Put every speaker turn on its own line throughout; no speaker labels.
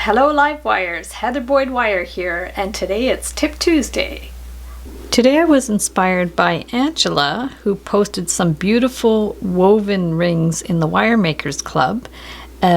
Hello Live Wires, Heather Boyd Wire here, and today it's Tip Tuesday. Today I was inspired by Angela, who posted some beautiful woven rings in the Wire Makers Club.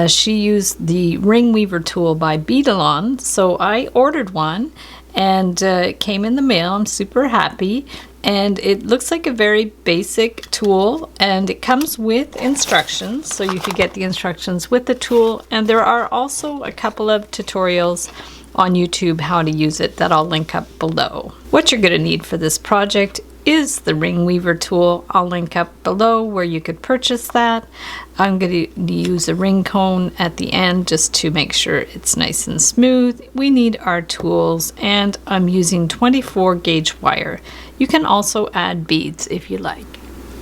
She used the ring weaver tool by Beadalon, so I ordered one and it came in the mail. I'm super happy. And it looks like a very basic tool, and it comes with instructions, so you could get the instructions with the tool. And there are also a couple of tutorials on YouTube how to use it that I'll link up below. What you're going to need for this project is the ring weaver tool. I'll link up below where you could purchase that. I'm going to use a ring cone at the end just to make sure it's nice and smooth. We need our tools, and I'm using 24 gauge wire. You can also add beads if you like.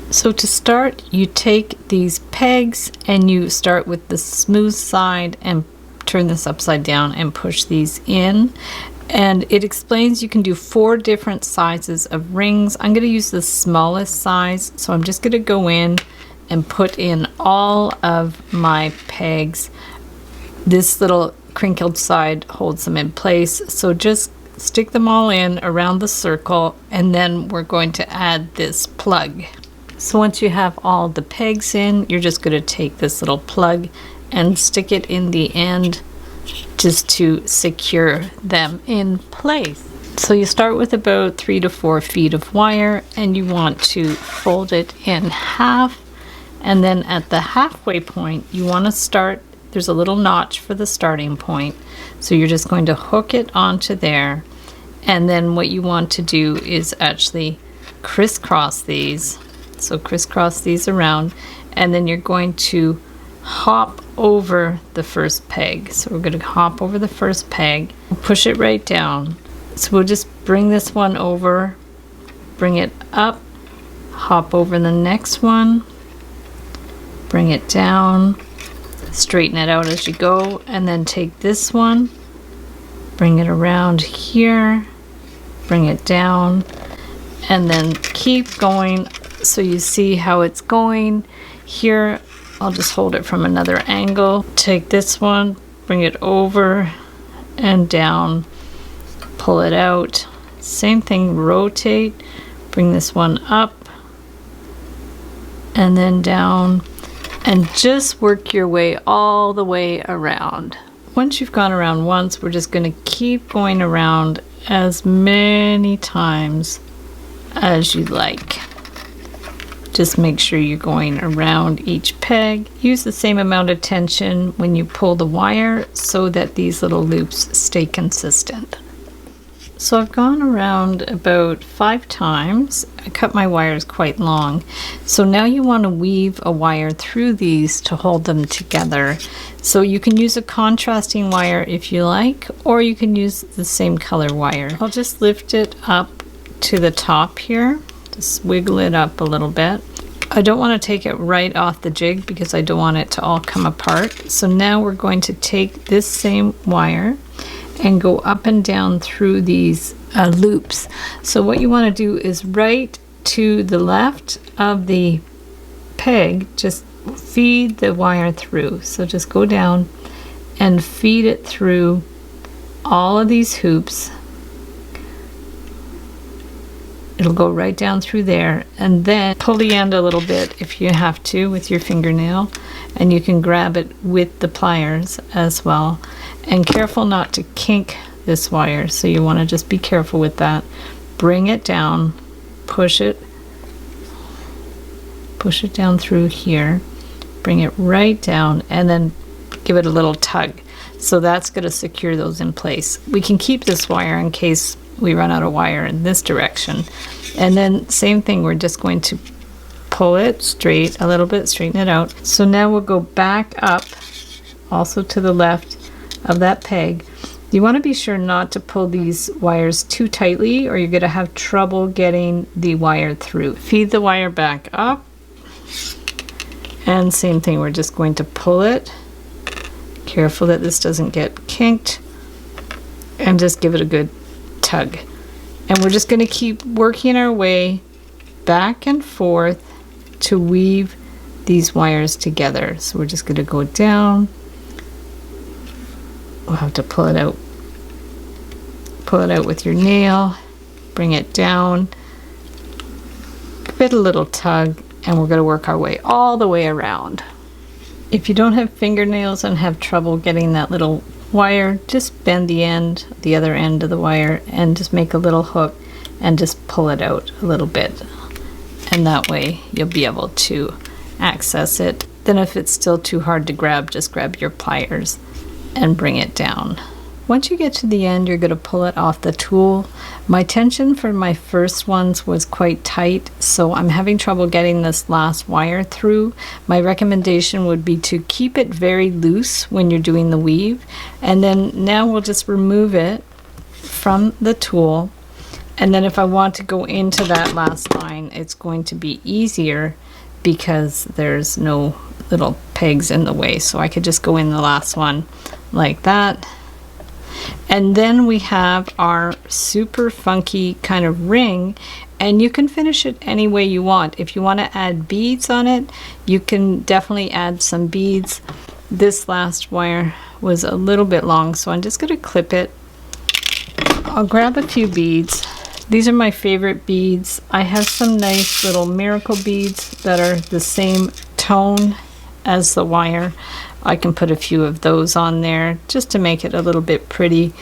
So to start, you take these pegs and you start with the smooth side and turn this upside down and push these in. And it explains you can do 4 different sizes of rings. I'm going to use the smallest size, so I'm just going to go in and put in all of my pegs. This little crinkled side holds them in place, so just stick them all in around the circle, and then we're going to add this plug. So once you have all the pegs in, you're just going to take this little plug and stick it in the end just to secure them in place. So you start with about 3 to 4 feet of wire, and you want to fold it in half, and then at the halfway point you want to start. There's a little notch for the starting point, so you're just going to hook it onto there, and then what you want to do is actually crisscross these. So crisscross these around, and then you're going to hop over the first peg. So we're going to hop over the first peg, push it right down. So we'll just bring this one over, bring it up, hop over the next one, bring it down, straighten it out as you go, and then take this one, bring it around here, bring it down, and then keep going. So you see how it's going here. I'll just hold it from another angle. Take this one, bring it over and down, pull it out. Same thing, rotate, bring this one up and then down, and just work your way all the way around. Once you've gone around once, we're just going to keep going around as many times as you like. Just make sure you're going around each peg. Use the same amount of tension when you pull the wire so that these little loops stay consistent. So I've gone around about 5 times. I cut my wires quite long. So now you want to weave a wire through these to hold them together. So you can use a contrasting wire if you like, or you can use the same color wire. I'll just lift it up to the top here. Just wiggle it up a little bit. I don't want to take it right off the jig because I don't want it to all come apart. So now we're going to take this same wire and go up and down through these loops. So what you want to do is right to the left of the peg, just feed the wire through. So just go down and feed it through all of these hoops. It'll go right down through there, and then pull the end a little bit if you have to with your fingernail, and you can grab it with the pliers as well. And careful not to kink this wire, so you want to just be careful with that. Bring it down, push it down through here, bring it right down, and then give it a little tug. So that's going to secure those in place. We can keep this wire in case we run out of wire in this direction. And then same thing, we're just going to pull it straight a little bit, straighten it out. So now we'll go back up also to the left of that peg. You want to be sure not to pull these wires too tightly, or you're going to have trouble getting the wire through. Feed the wire back up, and same thing, we're just going to pull it. Careful that this doesn't get kinked, and just give it a good tug. And we're just going to keep working our way back and forth to weave these wires together. So we're just going to go down we'll have to pull it out. Pull it out with your nail, bring it down, give it a little tug, and we're going to work our way all the way around. If you don't have fingernails and have trouble getting that little wire, just bend the other end of the wire, and just make a little hook and just pull it out a little bit. And that way you'll be able to access it. Then if it's still too hard to grab, just grab your pliers and bring it down. Once you get to the end, you're going to pull it off the tool. My tension for my first ones was quite tight, so I'm having trouble getting this last wire through. My recommendation would be to keep it very loose when you're doing the weave, and then now we'll just remove it from the tool. And then if I want to go into that last line, it's going to be easier because there's no little pegs in the way. So I could just go in the last one like that. And then we have our super funky kind of ring, and you can finish it any way you want. If you want to add beads on it, you can definitely add some beads. This last wire was a little bit long, so I'm just going to clip it. I'll grab a few beads. These are my favorite beads. I have some nice little miracle beads that are the same tone as the wire. I can put a few of those on there just to make it a little bit pretty.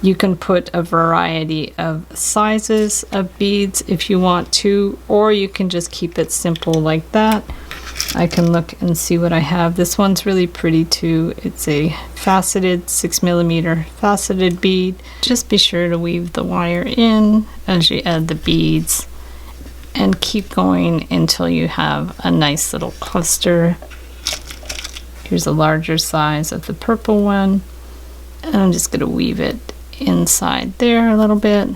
You can put a variety of sizes of beads if you want to, or you can just keep it simple like that. I can look and see what I have. This one's really pretty too. It's a faceted 6mm faceted bead. Just be sure to weave the wire in as you add the beads and keep going until you have a nice little cluster. Here's a larger size of the purple one, and I'm just going to weave it inside there a little bit.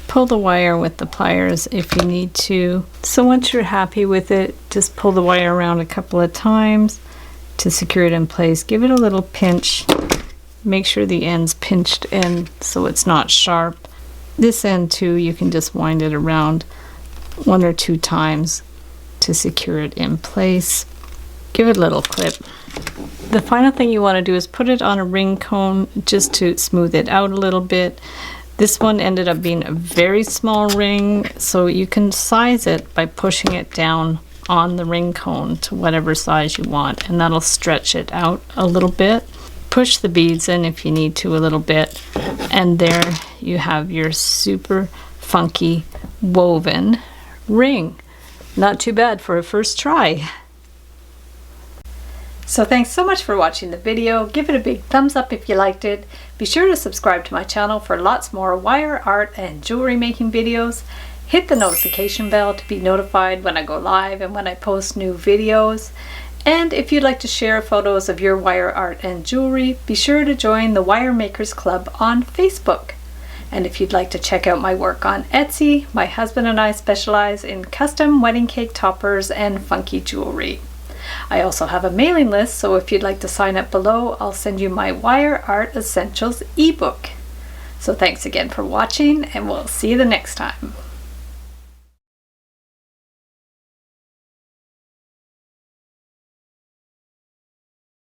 Pull the wire with the pliers if you need to. So once you're happy with it, just pull the wire around a couple of times to secure it in place. Give it a little pinch. Make sure the end's pinched in so it's not sharp. This end too, you can just wind it around 1 or 2 times to secure it in place. Give it a little clip. The final thing you want to do is put it on a ring cone just to smooth it out a little bit. This one ended up being a very small ring, so you can size it by pushing it down on the ring cone to whatever size you want, and that'll stretch it out a little bit. Push the beads in if you need to a little bit, and there you have your super funky woven ring. Not too bad for a first try. So thanks so much for watching the video. Give it a big thumbs up if you liked it. Be sure to subscribe to my channel for lots more wire art and jewelry making videos. Hit the notification bell to be notified when I go live and when I post new videos. And if you'd like to share photos of your wire art and jewelry, be sure to join the Wire Makers Club on Facebook. And if you'd like to check out my work on Etsy, my husband and I specialize in custom wedding cake toppers and funky jewelry. I also have a mailing list, so if you'd like to sign up below, I'll send you my Wire Art Essentials ebook. So thanks again for watching, and we'll see you the next time.